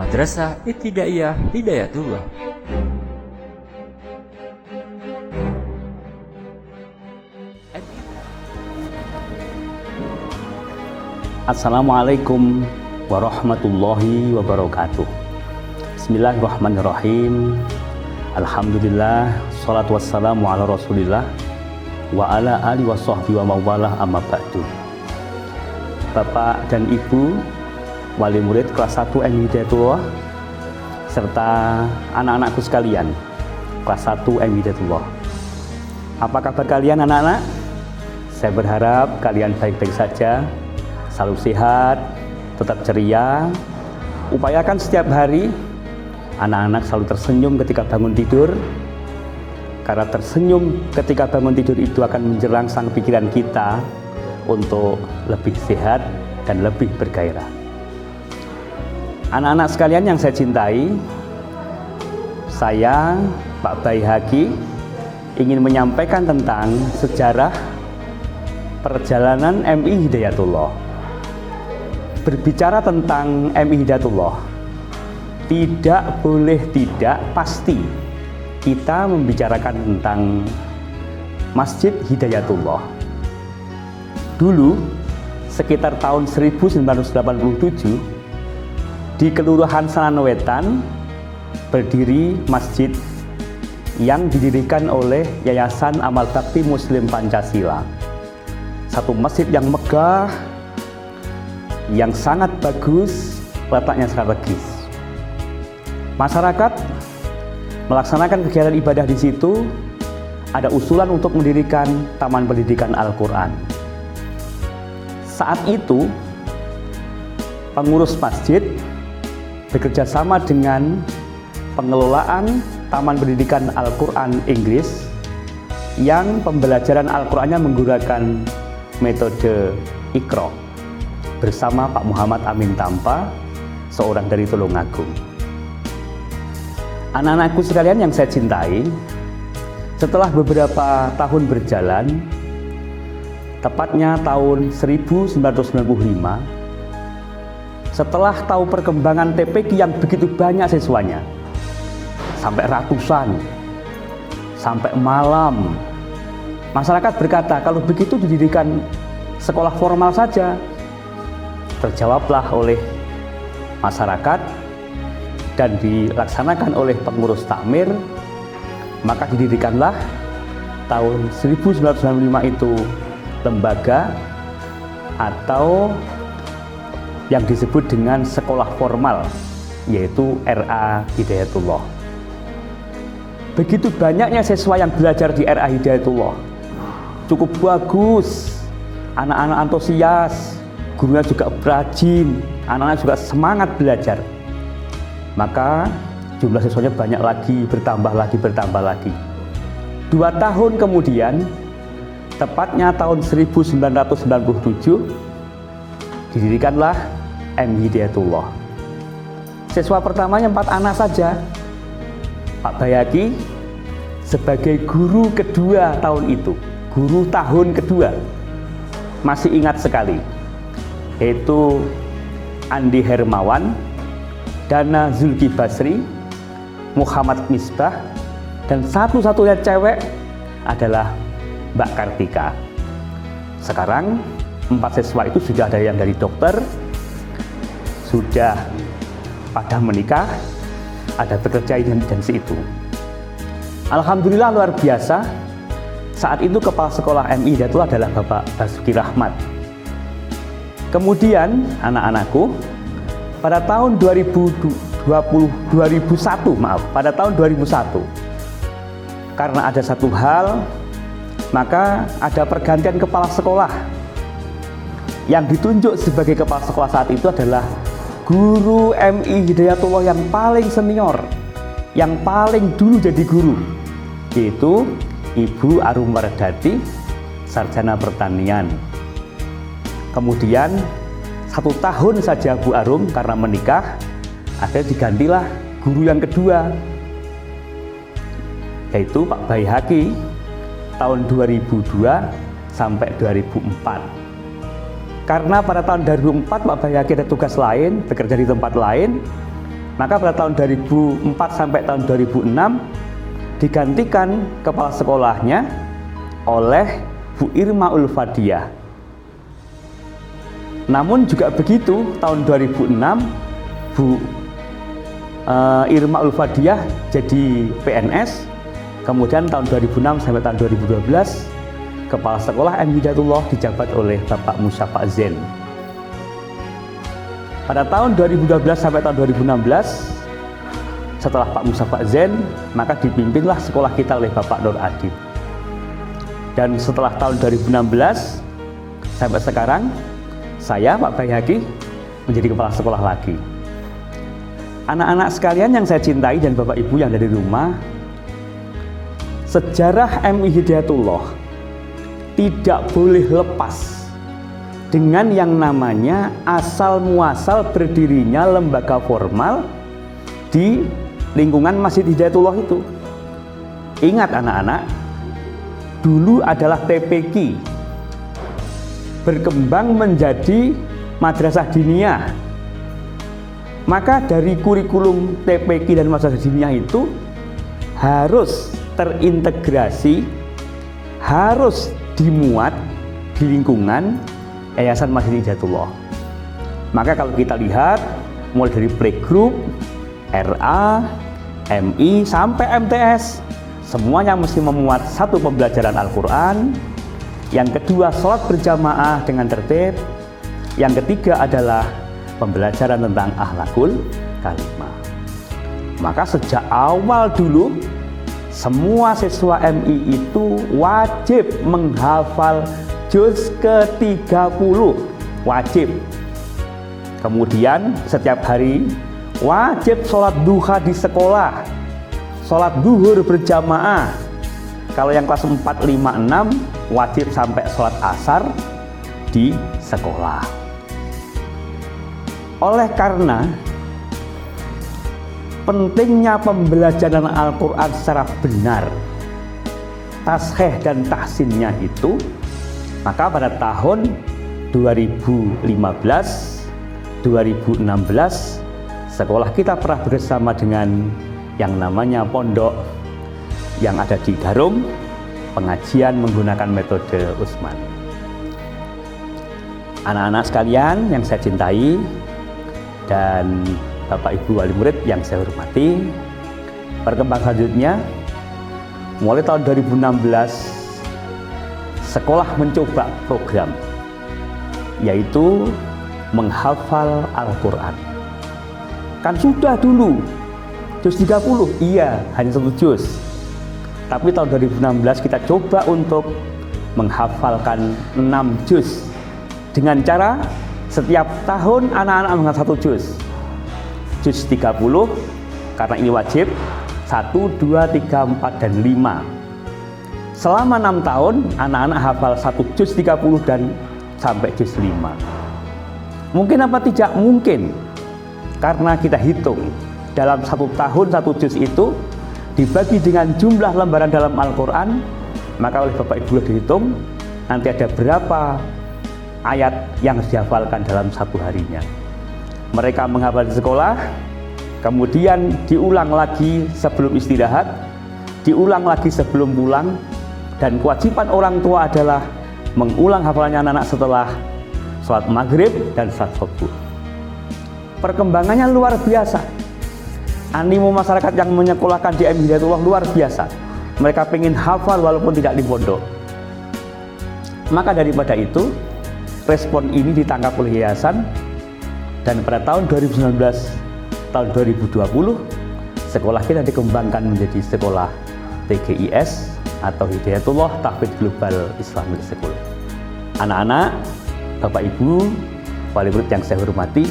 Madrasah Ibtidaiyah Hidayatullah. Assalamualaikum warahmatullahi wabarakatuh. Bismillahirrahmanirrahim. Alhamdulillah, salatu wassalamu ala rasulillah wa ala alihi wa sahbihi wa mawalah, amma ba'du. Bapak dan Ibu wali murid kelas 1 MI Hidayatullah serta anak-anakku sekalian kelas 1 MI Hidayatullah. Apa kabar kalian anak-anak? Saya berharap kalian baik-baik saja, selalu sehat, tetap ceria. Upayakan setiap hari anak-anak selalu tersenyum ketika bangun tidur, karena tersenyum ketika bangun tidur itu akan menjerangsang pikiran kita untuk lebih sehat dan lebih bergairah. Anak-anak sekalian yang saya cintai, saya Pak Bayi Haki ingin menyampaikan tentang sejarah perjalanan MI Hidayatullah. Berbicara tentang MI Hidayatullah, tidak boleh tidak pasti kita membicarakan tentang Masjid Hidayatullah. Dulu sekitar tahun 1987 di Kelurahan Senayan Wetan berdiri masjid yang didirikan oleh Yayasan Amal Bakti Muslim Pancasila. Satu masjid yang megah, yang sangat bagus, letaknya strategis. Masyarakat melaksanakan kegiatan ibadah di situ. Ada usulan untuk mendirikan Taman Pendidikan Al-Quran. Saat itu pengurus masjid bekerja sama dengan pengelolaan Taman Pendidikan Al-Quran Inggris yang pembelajaran Al-Qurannya menggunakan metode Iqra bersama Pak Muhammad Amin Tampa, seorang dari Tulungagung. Anak-anakku sekalian yang saya cintai, setelah beberapa tahun berjalan, tepatnya tahun 1995, setelah tahu perkembangan TPQ yang begitu banyak siswanya, sampai ratusan, sampai malam, masyarakat berkata, kalau begitu didirikan sekolah formal saja. Terjawablah oleh masyarakat dan dilaksanakan oleh pengurus takmir, maka didirikanlah tahun 1995 itu lembaga atau yang disebut dengan sekolah formal, yaitu RA Hidayatullah. Begitu banyaknya siswa yang belajar di RA Hidayatullah, cukup bagus, anak-anak antusias, gurunya juga rajin, anak-anak juga semangat belajar. Maka jumlah siswanya banyak lagi, bertambah lagi. 2 tahun kemudian, tepatnya tahun 1997, didirikanlah MI Hidayatullah. Siswa pertamanya 4 anak saja. Pak Bayaki sebagai guru kedua tahun itu, guru tahun kedua, masih ingat sekali, yaitu Andi Hermawan, Dana Zulki Basri, Muhammad Misbah, dan satu-satunya cewek adalah Mbak Kartika. Sekarang 4 siswa itu sudah ada yang dari dokter, sudah pada menikah, ada bekerja dan itu. Alhamdulillah luar biasa. Saat itu kepala sekolah MI Hidayatullah adalah Bapak Basuki Rahmat. Kemudian anak-anakku, pada tahun 2001, karena ada satu hal, maka ada pergantian kepala sekolah. Yang ditunjuk sebagai kepala sekolah saat itu adalah guru MI Hidayatullah yang paling senior, yang paling dulu jadi guru, yaitu Ibu Arum Wardati, sarjana pertanian. Kemudian 1 tahun saja Bu Arum karena menikah, akhirnya digantilah guru yang kedua, yaitu Pak Bayi Haki tahun 2002 sampai 2004. Karena pada tahun 2004 Pak Bayi Haki ada tugas lain, bekerja di tempat lain, Maka pada tahun 2004 sampai tahun 2006 digantikan kepala sekolahnya oleh Bu Irma Ulfadiah. Namun juga begitu, tahun 2006 Bu Irma Ulfadiah jadi PNS. Kemudian tahun 2006 sampai tahun 2012 kepala sekolah M Hidayatullah dijabat oleh Bapak Musyafa Zain. Pada tahun 2012 sampai tahun 2016 setelah Pak Musyafa Zain, maka dipimpinlah sekolah kita oleh Bapak Nur Adib. Dan setelah tahun 2016 sampai sekarang, saya Pak Bayhaqi menjadi kepala sekolah lagi. Anak-anak sekalian yang saya cintai dan Bapak Ibu yang ada di rumah, sejarah MI Hidayatullah tidak boleh lepas dengan yang namanya asal muasal berdirinya lembaga formal di lingkungan Masjid Hidayatullah itu. Ingat anak-anak, dulu adalah TPQ, berkembang menjadi madrasah diniyah. Maka dari kurikulum TPQ dan madrasah diniyah itu harus terintegrasi, harus dimuat di lingkungan Yayasan Masjid Hidayatullah. Maka kalau kita lihat mulai dari playgroup, RA, MI sampai MTS, semuanya mesti memuat satu pembelajaran Al-Quran. Yang kedua, sholat berjamaah dengan tertib. Yang ketiga adalah pembelajaran tentang akhlakul karimah. Maka sejak awal dulu semua siswa MI itu wajib menghafal juz ke-30, wajib. Kemudian setiap hari wajib sholat duha di sekolah, sholat duhur berjamaah. Kalau yang kelas 4, 5, 6 wajib sampai sholat asar di sekolah. Oleh karena pentingnya pembelajaran Al-Quran secara benar, taskhih dan tahsinnya itu, maka pada tahun 2015, 2016 sekolah kita pernah bersama dengan yang namanya pondok yang ada di Garung, pengajian menggunakan metode Utsman. Anak-anak sekalian yang saya cintai dan Bapak Ibu wali murid yang saya hormati, perkembangan selanjutnya mulai tahun 2016 sekolah mencoba program yaitu menghafal Al-Quran. Kan sudah dulu juz 30, iya hanya satu juz. Tapi tahun 2016 kita coba untuk menghafalkan 6 juz dengan cara setiap tahun anak-anak menghafal 1 juz. Juz 30 karena ini wajib 1, 2, 3, 4, dan 5. Selama 6 tahun anak-anak hafal 1 juz 30 dan sampai juz 5. Mungkin apa tidak? Mungkin. Karena kita hitung dalam 1 tahun 1 juz itu dibagi dengan jumlah lembaran dalam Al-Quran, maka oleh Bapak Ibu dihitung nanti ada berapa ayat yang dihafalkan dalam 1 harinya. Mereka menghafal di sekolah, kemudian diulang lagi sebelum istirahat, diulang lagi sebelum pulang, dan kewajiban orang tua adalah mengulang hafalannya anak-anak setelah sholat maghrib dan sholat subuh. Perkembangannya luar biasa. Animo masyarakat yang menyekolahkan di MI Hidayatullah luar biasa. Mereka pengen hafal walaupun tidak di pondok. Maka daripada itu, respon ini ditangkap oleh yayasan, dan pada tahun 2019, tahun 2020, sekolah kita dikembangkan menjadi sekolah TGIS atau Hidayatullah Tahfidz Global Islamic School. Anak-anak, Bapak Ibu, wali murid yang saya hormati,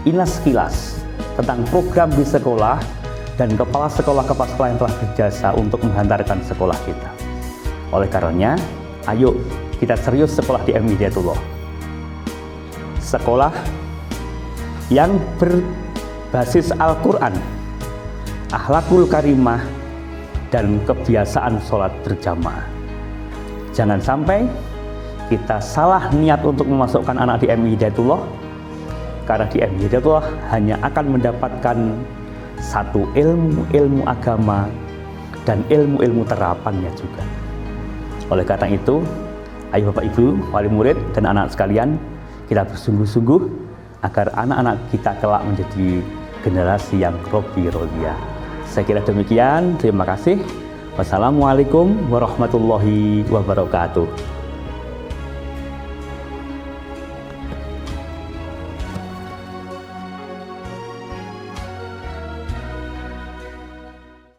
inilah sekilas tentang program di sekolah dan kepala sekolah yang telah berjasa untuk menghantarkan sekolah kita. Oleh karenanya, ayo kita serius sekolah di MI Hidayatullah. Sekolah yang berbasis Al-Quran, akhlakul karimah, dan kebiasaan sholat berjamaah. Jangan sampai kita salah niat untuk memasukkan anak di MI Hidayatullah, karena di MI Hidayatullah hanya akan mendapatkan satu ilmu agama dan ilmu terapannya juga. Oleh karena itu, ayo Bapak Ibu, wali murid dan anak sekalian, kita bersungguh-sungguh agar anak-anak kita kelak menjadi generasi yang robi rodia. Saya kira demikian, terima kasih. Wassalamualaikum warahmatullahi wabarakatuh.